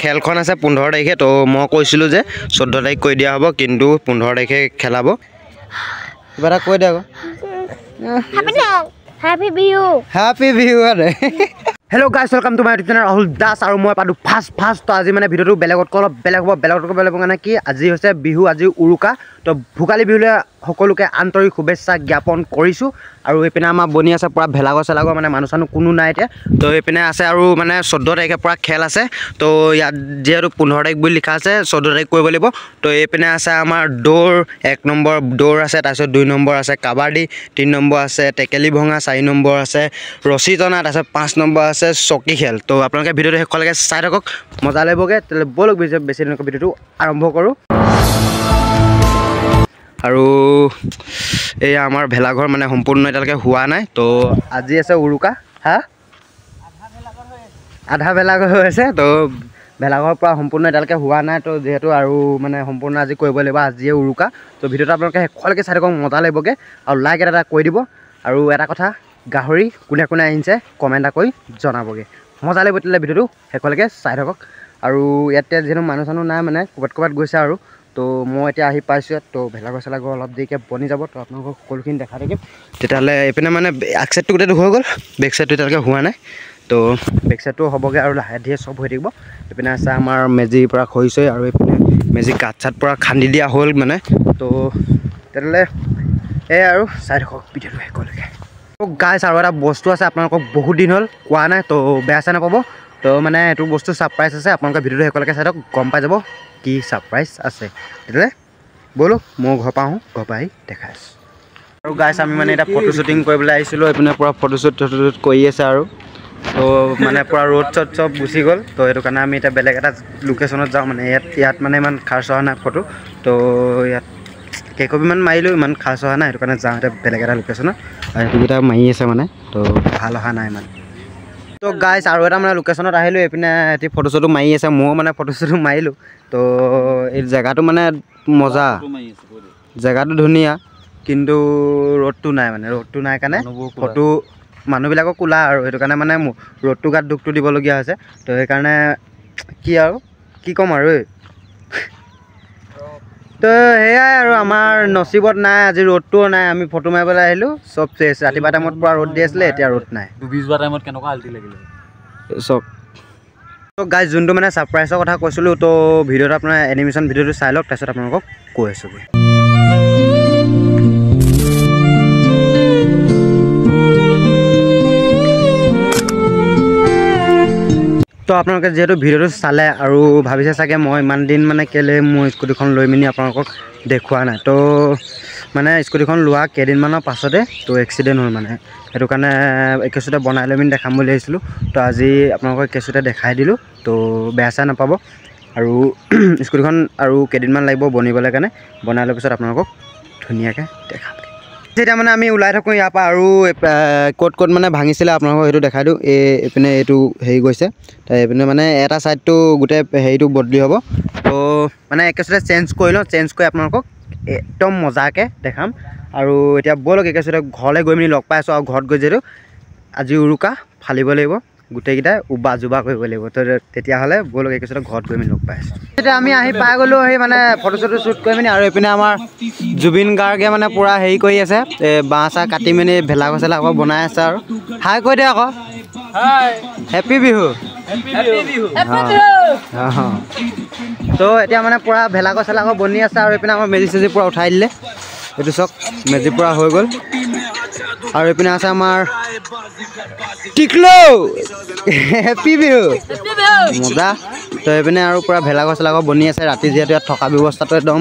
খেলখন আছে 15 তাৰিখে তো মই কৈছিলোঁ যে 14 তাৰিখ কৈ দিয়া হ'ব কিন্তু 15 তাৰিখে খেলাব কিবা এটা কৈ দে আকৌ Happy Bihu আৰে Hello guys, welcome to my YouTube channel Rahul Das আৰু মই পাদু ফাষ্ট তো আজি মানে ভিডিওটো বেলেগত অলপ বেলেগ হ'ব বেলেগ মানে কি আজি হৈছে বিহু আজি উৰুকা তো ভোগালী বিহুলে সকলোকে আন্তৰিক শুভেচ্ছা জ্ঞাপন কৰিছো আৰু এপিনে আমাৰ বনি আছে পুৰা ভেলাগৰ চেলাগৰ মানে মানুহ চানো কোনো নাই এতিয়া তো এপিনে আছে আৰু মানে 14 তাৰিখে পুৰা খেল আছে তো ইয়াত যেহেতু 15 তাৰিখ বুলি লিখা আছে 14 তাৰিখ কৰিব লাগিব তো এপিনে আছে আমাৰ দৌৰ 1 নম্বৰ দৌৰ আছে তাৰপিছত 2 নম্বৰ আছে কাবাডী 3 নম্বৰ আছে টেকেলি ভঙা 4 নম্বৰ আছে ৰছী টনা তাৰপিছত 5 নম্বৰ আছে চকী খেল তো আপোনালোকে ভিডিওটো শেষলৈকে চাই থাকক মজা লাগিবগে তেলে বলক বেছি দিনক ভিডিওটো আৰম্ভ কৰো আৰু এই আমাৰ ভেলাঘৰ মানে সম্পূৰ্ণ এটালৈকে হোৱা নাই তো আজি আছে উৰুকা হা আধা ভেলাঘৰ হৈছে তো ভেলাঘৰ পৰা সম্পূৰ্ণ এটালৈকে হোৱা নাই তো যেহেতু আৰু মানে সম্পূৰ্ণ আজি কৰিব লাগিব আজিয়ে উৰুকা তো ভিডিওটো আপোনালোকে শেষলৈকে চাই থাকক মজা লাগিবগে আৰু লাইক এটা কৈ দিব আৰু এটা কথা গাহৰি কোনে কোনে আহিছে কমেণ্ট এটা কৰি জনাবগে মজা লাগিব তেলে ভিডিওটো শেষলৈকে চাই থাকক আৰু ইয়াতে যেন মানুহ চানো নাই মানে ক'বাত গৈছে আৰু তো মই এতিয়া আহি পাইছোঁ তো ভেলাঘৰ চেলাঘৰ অলপ দেৰিকৈ বনি যাব তো আপোনালোকক সকলোখিনি দেখা থাকিম তেতিয়াহ'লে এইপিনে মানে আগ চাইডটো গোটেইটো হৈ গ'ল বেক চাইডটো এতিয়ালৈকে হোৱা নাই তো বেক চাইডটো হ'বগৈ আৰু লাহে ধীৰে চব হৈ থাকিব এইপিনে আছে আমাৰ মেজিৰ পৰা খৰিছে আৰু এইপিনে মেজি কাঠ চাঠ পৰা খান্দি দিয়া হ'ল মানে তো তেতিয়াহ'লে এই আৰু চাই থাকক ভিডিঅ'টো শেষলৈকে গাইছ আৰু এটা বস্তু আছে আপোনালোকক বহুত দিন হ'ল কোৱা নাই তো বেয়া চাই নাপাব তো মানে এইটো বস্তু ছাৰপ্ৰাইজ আছে আপোনালোকে ভিডিঅ'টো শেষলৈকে চাই থাকক গম পাই যাব কি ছাৰপ্ৰাইজ আছে তেতিয়াহ'লে ব'লো মই ঘৰ পাওঁ ঘৰ পৰা আহি দেখাই আছোঁ আৰু গাইছ আমি মানে এতিয়া ফটো শ্বুটিং কৰিবলৈ আহিছিলোঁ এইপিনে পূৰা ফটোশ্বুট কৰি আছে আৰু তো মানে পূৰা ৰ'ড চ'ড চব গুচি গ'ল তো সেইটো কাৰণে আমি এতিয়া বেলেগ এটা লোকেশ্যনত যাওঁ মানে ইয়াত মানে ইমান খাৰ্চ হোৱা নাই ফটো তো ইয়াত কেইকপিমান মাৰিলোঁ ইমান খাৰ্চ হোৱা নাই সেইটো কাৰণে যাওঁ এতিয়া বেলেগ এটা লোকেশ্যনত সেইটোকেইটা মাৰি আছে মানে তো ভাল অহা নাই মানে তো গাইছ আৰু এটা মানে লোকেশ্যনত আহিলোঁ এইপিনে এটি ফটো চটো মাৰি আছে ময়ো মানে ফটো চটো মাৰিলোঁ তো এই জেগাটো মানে মজা জেগাটো ধুনীয়া কিন্তু ৰ'দটো নাই মানে ৰ'দটো নাই কাৰণে ফটো মানুহবিলাকক কোলা আৰু সেইটো কাৰণে মানে ৰ'দটো গাত দুখটো দিবলগীয়া হৈছে তো সেইকাৰণে কি ক'ম আৰু তো সেয়াই আৰু আমাৰ নচিবত নাই আজি ৰ'দটোও নাই আমি ফটো মাৰিবলৈ আহিলোঁ চব চেছ ৰাতিপুৱা টাইমত পূৰা ৰ'দ দি আছিলে এতিয়া ৰ'দ নাই যোৱা টাইমত কেনেকুৱা আল্টি লাগিলে চব তো গাইজ যোনটো মানে ছাৰপ্ৰাইজৰ কথা কৈছিলোঁ তো ভিডিঅ'টো আপোনাৰ এনিমেশ্যন ভিডিঅ'টো চাই লওক তাৰপিছত আপোনালোকক কৈ আছোঁগৈ তো আপোনালোকে যিহেতু ভিডিঅ'টো চালে আৰু ভাবিছে চাগে মই ইমান দিন মানে কেলৈ মোৰ স্কুটিখন লৈ মেলি আপোনালোকক দেখুওৱা নাই তো মানে স্কুটিখন লোৱা কেইদিনমানৰ পাছতে তো এক্সিডেণ্ট হ'ল মানে সেইটো কাৰণে একেচোতে বনাই লৈ মেলি দেখাম বুলি আহিছিলোঁ তো আজি আপোনালোকক একেচোতে দেখাই দিলোঁ তো বেয়া চাই নাপাব আৰু স্কুটিখন আৰু কেইদিনমান লাগিব বনিবলৈ কাৰণে বনাই লোৱাৰ পিছত আপোনালোকক ধুনীয়াকৈ দেখাম যেতিয়া মানে আমি ওলাই থাকোঁ ইয়াৰ পৰা আৰু ক'ত মানে ভাঙিছিলে আপোনালোকক সেইটো দেখাই দিওঁ এইপিনে এইটো হেৰি গৈছে এইপিনে মানে এটা ছাইডটো গোটেই হেৰিটো বদলি হ'ব তো মানে একেচোতে চেঞ্জ কৰি লওঁ চেঞ্জ কৰি আপোনালোকক একদম মজাকৈ দেখাম আৰু এতিয়া ব'লক একেচোতে ঘৰলৈ গৈ মেলি লগ পাই আছোঁ আৰু ঘৰত গৈ যিহেতু আজি উৰুকা ফালিব লাগিব গোটেইকেইটাই উবা জোবা কৰিব লাগিব তো তেতিয়াহ'লে ব'লক একেচোতে ঘৰত গৈ মেলি লগ পাই আছোঁ তেতিয়া আমি আহি পাই গ'লোঁ সেই মানে ফটো চটো শ্বুট কৰি মেলি আৰু এইপিনে আমাৰ জুবিন গাৰ্গে মানে পূৰা হেৰি কৰি আছে বাঁহ চাহ কাটি মেলি ভেলাঘৰ চেলাঘৰ বনাই আছে আৰু হাই কৈ দে আকৌ হেপী বিহু তো এতিয়া মানে পূৰা ভেলাঘৰ চেলাঘৰ বনি আছে আৰু এইপিনে আমাৰ মেজি চেজি পূৰা উঠাই দিলে এইটো চাওক মেজি পূৰা হৈ গ'ল আৰু এইপিনে আছে আমাৰ টিকলো হেপী বিহু মজা তো এইপিনে আৰু পূৰা ভেলাঘৰ চেলাঘৰ বনি আছে ৰাতি যিহেতু ইয়াত থকা ব্যৱস্থাটো একদম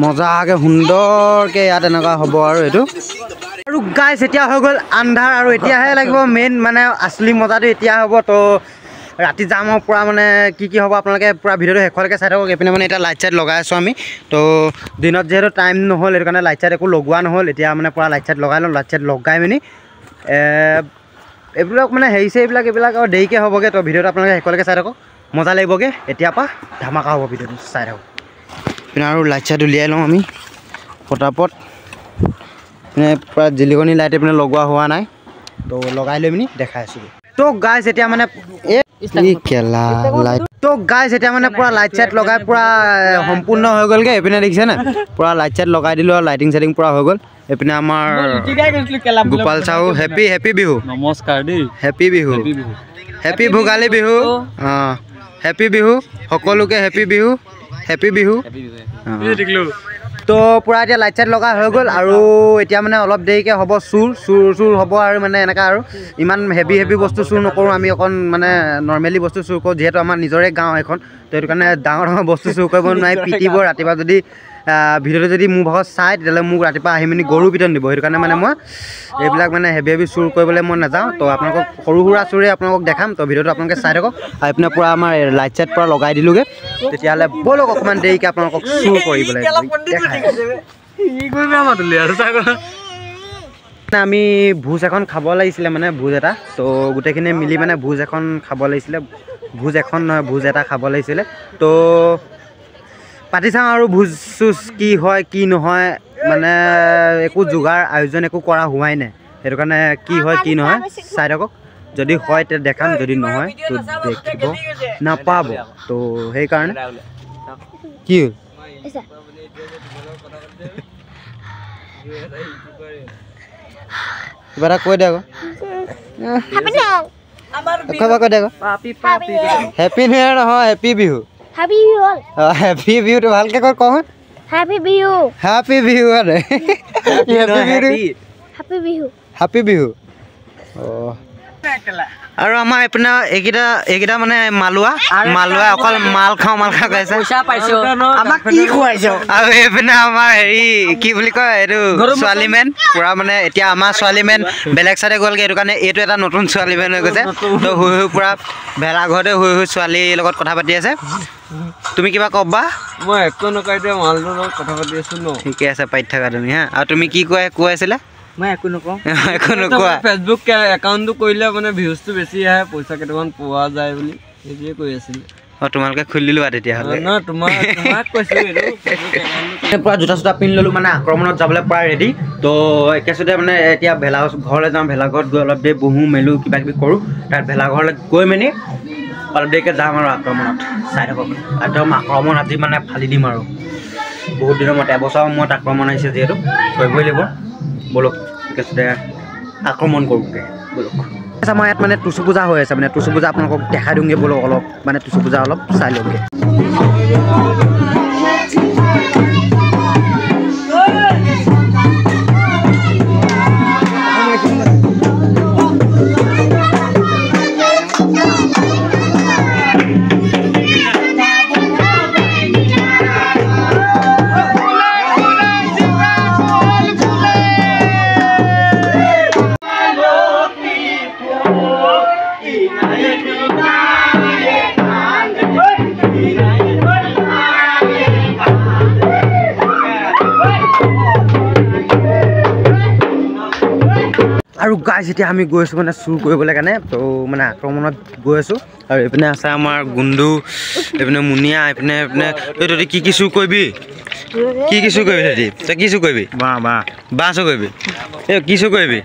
মজাকৈ সুন্দৰকৈ ইয়াত এনেকুৱা হ'ব আৰু এইটো আৰু গাইছ এতিয়া হৈ গ'ল আন্ধাৰ আৰু এতিয়াহে লাগিব মেইন মানে আচলি মজাটো এতিয়া হ'ব তো ৰাতি যাম আৰু পূৰা মানে কি হ'ব আপোনালোকে পূৰা ভিডিঅ'টো শেষলৈকে চাই থাকক এইপিনে মানে এতিয়া লাইট চাইট লগাই আছোঁ আমি তো দিনত যিহেতু টাইম নহ'ল সেইটো কাৰণে লাইট চাইট একো লগোৱা নহ'ল এতিয়া মানে পূৰা লাইট চাইট লগাই লওঁ লাইট চাইট লগাই মেলি এইবিলাক মানে এইবিলাক আৰু দেৰিকৈ হ'বগৈ তো ভিডিঅ'টো আপোনালোকে শেষলৈকে চাই থাকক মজা লাগিবগৈ এতিয়াৰ পৰা ধামাকা হ'ব ভিডিঅ'টো চাই থাকক এইপিনে আৰু লাইট চাইট উলিয়াই লওঁ আমি পটাপট মানে পূৰা জিলিকনি লাইট এইপিনে লগোৱা হোৱা নাই তো লগাই লৈ পিনি দেখাই আছোঁ তো গাইছ এতিয়া মানে এই কেলা লাইট তো গাইজ এতিয়া মানে পুৰা লাইট চাইট লগাই পুৰা সম্পূৰ্ণ হৈ গ'লগৈ এইপিনে দেখিছে নে পুৰা লাইট চাইট লগাই দিলোঁ আৰু লাইটিং চাইটিং পুৰা হৈ গ'ল এইপিনে আমাৰ গোপাল চাহু হেপী বিহু নমস্কাৰ দেই হেপী বিহু হেপী ভোগালী বিহু অঁ হেপী বিহু সকলোকে হেপী বিহু তো পুৰা এতিয়া লাইট চাইট লগা হৈ গ'ল আৰু এতিয়া মানে অলপ দেৰিকৈ হ'ব চুৰ হ'ব আৰু মানে এনেকুৱা আৰু ইমান হেভি বস্তু চুৰ নকৰোঁ আমি অকণ মানে নৰ্মেলি বস্তু চুৰ কৰোঁ যিহেতু আমাৰ নিজৰে গাঁও এখন তো সেইটো কাৰণে ডাঙৰ বস্তু চুৰ কৰিব নোৱাৰি পিটিব ৰাতিপুৱা যদি ভিডিঅ'টো যদি মোৰ ভাগত চাই তেতিয়াহ'লে মোক ৰাতিপুৱা আহি মেলি গৰু পিটন দিব সেইটো কাৰণে মানে মই এইবিলাক মানে হেভি চুৰ কৰিবলৈ মই নাযাওঁ তো আপোনালোকক সৰু সুৰা চুৰে আপোনালোকক দেখাম তো ভিডিঅ'টো আপোনালোকে চাই থাকক আৰু এইপিনে পূৰা আমাৰ লাইট চাইট পূৰা লগাই দিলোঁগৈ তেতিয়াহ'লে ব'লক অকণমান দেৰিকৈ আপোনালোকক চুৰ কৰিবলৈ আমি ভোজ এখন খাব লাগিছিলে মানে ভোজ এটা তো গোটেইখিনি মিলি মানে ভোজ এখন খাব লাগিছিলে ভোজ এটা খাব লাগিছিলে তো পাতি চাওঁ আৰু ভোজ চোজ কি হয় কি নহয় মানে একো যোগাৰ আয়োজন একো কৰা হোৱাই নাই সেইটো কাৰণে কি হয় কি নহয় চাই থাকক যদি হয় তেতিয়া দেখাম যদি নহয় তো দেখিব নাপাব তো সেইকাৰণে কি কিবা এটা কৈ দে আকৌ কৈ দে আকৌ হেপী নিউ ইয়েৰ নহয় হেপী বিহু হেপী বিহুটো ভালকৈ কৈ কওঁ হেপী বিহু অঁ আৰু আমাৰ এইপিনে এইকেইটা মানে মালোৱা অকল মাল খাওঁ গাইছে আৰু এইপিনে আমাৰ হেৰি কি বুলি কয় এইটো ছোৱালী মেন পুৰা মানে এতিয়া আমাৰ ছোৱালী মেন বেলেগ চাইডে গ'লগৈ সেইটো কাৰণে এইটো এটা নতুন ছোৱালী মেন হৈ গৈছে তো শুই পুৰা ভেলাঘৰতে শুই ছোৱালীৰ লগত কথা পাতি আছে তুমি কিবা ক'বা মই একো নকয় এতিয়া মালটোৰ লগত কথা পাতি আছো ন ঠিকে আছে পাতি থাকা তুমি হা আৰু তুমি কি কৈ আছিলা মই একো নকওঁ নোকোৱা ফেচবুক একাউণ্টটো কৰিলে মানে ভিউজটো বেছি আহে পইচা কেইটামান পোৱা যায় বুলি সেইটোৱে কৈ আছিলে অঁ তোমালোকে খুলি লোৱা তেতিয়াহ'লে তোমাক কৈছোঁ পুৰা জোতা চোতা পিন্ধি ল'লোঁ মানে আক্ৰমণত যাবলৈ পুৰা ৰেডি তো একেচোতে মানে এতিয়া ঘৰলৈ যাওঁ ভেলাঘৰত গৈ অলপ দেৰি বহোঁ মেলোঁ কিবা কিবি কৰোঁ তাত ভেলাঘৰলৈ গৈ মেলি অলপ দেৰিকৈ যাম আৰু আক্ৰমণত চাই থাকক একদম আক্ৰমণ আজি মানে ফালি দিম আৰু বহুত দিনৰ মূৰত এবছৰৰ মূৰত আক্ৰমণ আহিছে যিহেতু কৰিবই লাগিব ব'লক একেচোতে আক্ৰমণ কৰোঁগৈ ব'লক আমাৰ ইয়াত মানে টুচু পূজা হৈ আছে মানে টুচু পূজা আপোনালোকক দেখাই দিওঁগৈ ব'লক অলপ মানে টুচু পূজা অলপ চাই লওঁগৈ আৰু গাইজ এতিয়া আমি গৈ আছোঁ মানে চুৰ কৰিবলৈ কাৰণে তো মানে আক্ৰমণত গৈ আছোঁ আৰু এইপিনে আছে আমাৰ গুণ্ডু এইপিনে মুনিয়া এইপিনে এই তহঁতি কি চুৰ কৰিবি কি চুৰ কৰিবি তহঁতি কি চুৰ কৰিবি বাঁহ চুৰ কৰিবি এই কি চুৰ কৰিবি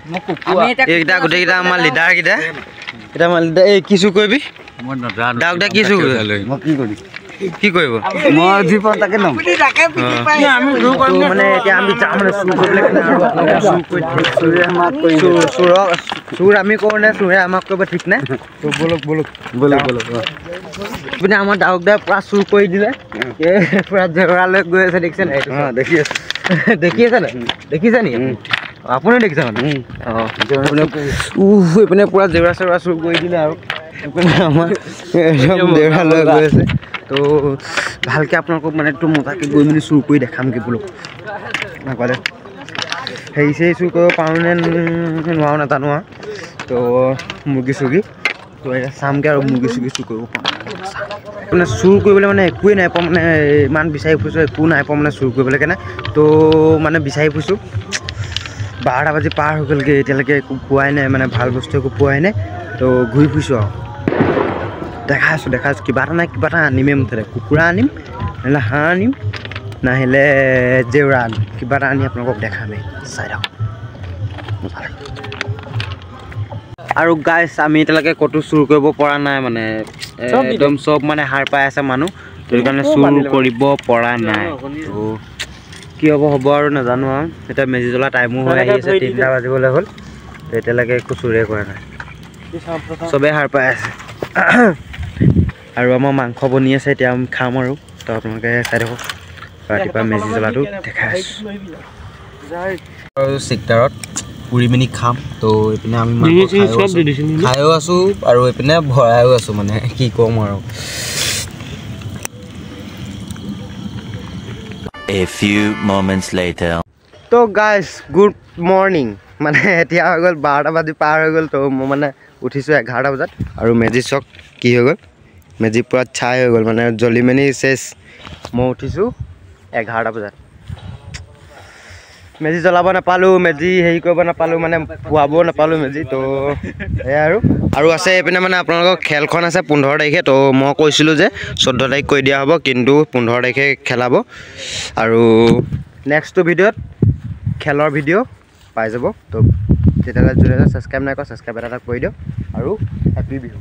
এইকেইটা গোটেইকেইটা আমাৰ লিডাৰকেইটা এই কি চুৰ কৰিবি ডাউক কি চুৰ কৰিবি মই কি কৰিম কি কৰিব মই যি পাওঁ তাকে ল'ম মানে এতিয়া আমি যাম মানে চুৰ কৰিবলৈ চুৰ আমি কৰোঁ নে চুৰে আমাক কৰিব ঠিক নাই তো ব'লক মানে আমাৰ ডাউক দাই পূৰা চুৰ কৰি দিলে পূৰা জেগৰালৈ গৈ আছে দেখিছে নাই দেখি আছে নাই দেখিছে নেকি আপুনি দেখিছে মানে অঁ এইপিনে পূৰা জেগৰা চেগৰা চুৰ কৰি দিলে আৰু এইপিনে আমাৰ একদম জেগৰালৈ গৈ আছে তো ভালকৈ আপোনালোকক মানে একদম মজাকৈ গৈ মেলি চুৰ কৰি দেখামগৈ বোলো নাপালে হেৰি চেৰি চুৰ কৰিব পাৰোঁনে নোৱাৰোঁ নাজানো আৰু তো মুৰ্গী চুৰ্গী তো এতিয়া চামগৈ আৰু মুৰ্গী চুৰ্গী চুৰ কৰিব পাৰোঁ মানে চুৰ কৰিবলৈ মানে একোৱেই নাই পোৱা মানে ইমান বিচাৰি ফুৰিছোঁ একো নাই পোৱা মানে চুৰ কৰিবলৈ কাৰণে তো মানে বিচাৰি ফুৰিছোঁ 12টা বাজি পাৰ হৈ গ'লগৈ এতিয়ালৈকে একো পোৱাই নাই মানে ভাল বস্তু একো পোৱাই নাই তো ঘূৰি ফুৰিছোঁ আৰু দেখাই আছোঁ কিবা এটা আনিমেই মুঠতে কুকুৰা আনিম নহ'লে হাঁহ আনিম নাহিলে জেউৰা আনিম কিবা এটা আনি আপোনালোকক দেখামেই চাই থাকক আৰু গাইছ আমি এতিয়ালৈকে ক'তো চুৰ কৰিব পৰা নাই মানে একদম চব মানে হাৰ পাই আছে মানুহ তো সেইকাৰণে চুৰ কৰিব পৰা নাই তো কি হ'ব আৰু নাজানো আৰু এতিয়া মেজি জ্বলা টাইমো হৈ আহি আছে 3টা বাজিবলৈ হ'ল তো এতিয়ালৈকে একো চুৰে কৰা নাই চবেই হাৰ পাই আছে আৰু আমাৰ মাংস বনি আছে এতিয়া আমি খাম আৰু তো আপোনালোকে চাই থাকক ৰাতিপুৱা মেজি জ্বলাটো দেখাই আছোঁ আৰু চিকদাৰত পুৰি মিনি খাম তো এইপিনে আমি খায়ো আছোঁ আৰু এইপিনে ভৰায়ো আছোঁ মানে কি ক'ম আৰু A few moments later. তো গাইজ গুড মৰ্ণিং মানে এতিয়া হৈ গ'ল 12টা বাজি পাৰ হৈ গ'ল তো মই মানে উঠিছোঁ 11টা বজাত আৰু মেজি চক কি হৈ গ'ল মেজি পূৰা ছাই হৈ গ'ল মানে জ্বলি মেলি চেচ মই উঠিছোঁ 11টা বজাত মেজি জ্বলাব নাপালোঁ মেজি হেৰি কৰিব নাপালোঁ মানে পুৱাবও নাপালোঁ মেজি তো সেয়াই আৰু আছে এইপিনে মানে আপোনালোকৰ খেলখন আছে 15 তাৰিখে তো মই কৈছিলোঁ যে 14 তাৰিখ কৰি দিয়া হ'ব কিন্তু 15 তাৰিখে খেলাব আৰু নেক্সটটো ভিডিঅ'ত খেলৰ ভিডিঅ' পাই যাব তো তেতিয়াহ'লে যোনে ছাবস্ক্ৰাইব নাই কৰা ছাবস্ক্ৰাইব এটা কৰি দিয়ক আৰু হেপী বিহু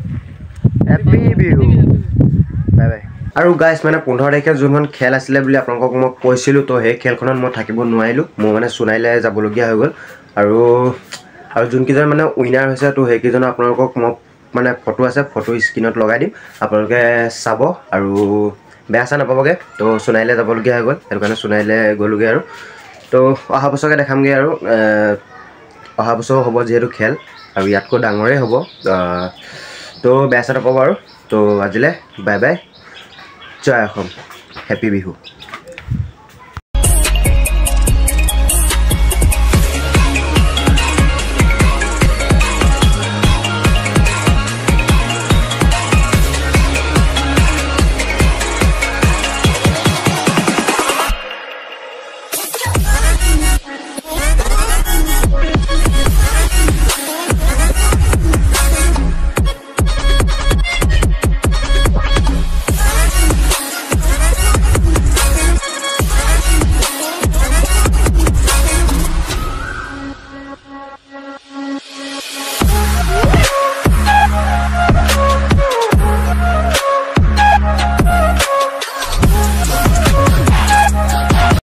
বাই বাই আৰু গাইজ মানে 15 তাৰিখে যোনখন খেল আছিলে বুলি আপোনালোকক মই কৈছিলোঁ তো সেই খেলখনত মই থাকিব নোৱাৰিলোঁ মই মানে সোণাইলৈ যাবলগীয়া হৈ গ'ল আৰু যোনকেইজন মানে উইনাৰ হৈছে তো সেইকেইজনৰ আপোনালোকক মই মানে ফটো আছে ফটো স্ক্ৰীণত লগাই দিম আপোনালোকে চাব আৰু বেয়া চা নাপাবগৈ তো সোণাইলৈ যাবলগীয়া হৈ গ'ল সেইটো কাৰণে সোণাইলৈ গ'লোগৈ আৰু তো অহা বছৰকৈ দেখামগৈ আৰু অহা বছৰ হ'ব যিহেতু খেল আৰু ইয়াতকৈ ডাঙৰেই হ'ব তো বেয়া চা নাপাব আৰু তো আজিলৈ বাই বাই জয় অসম হেপী বিহু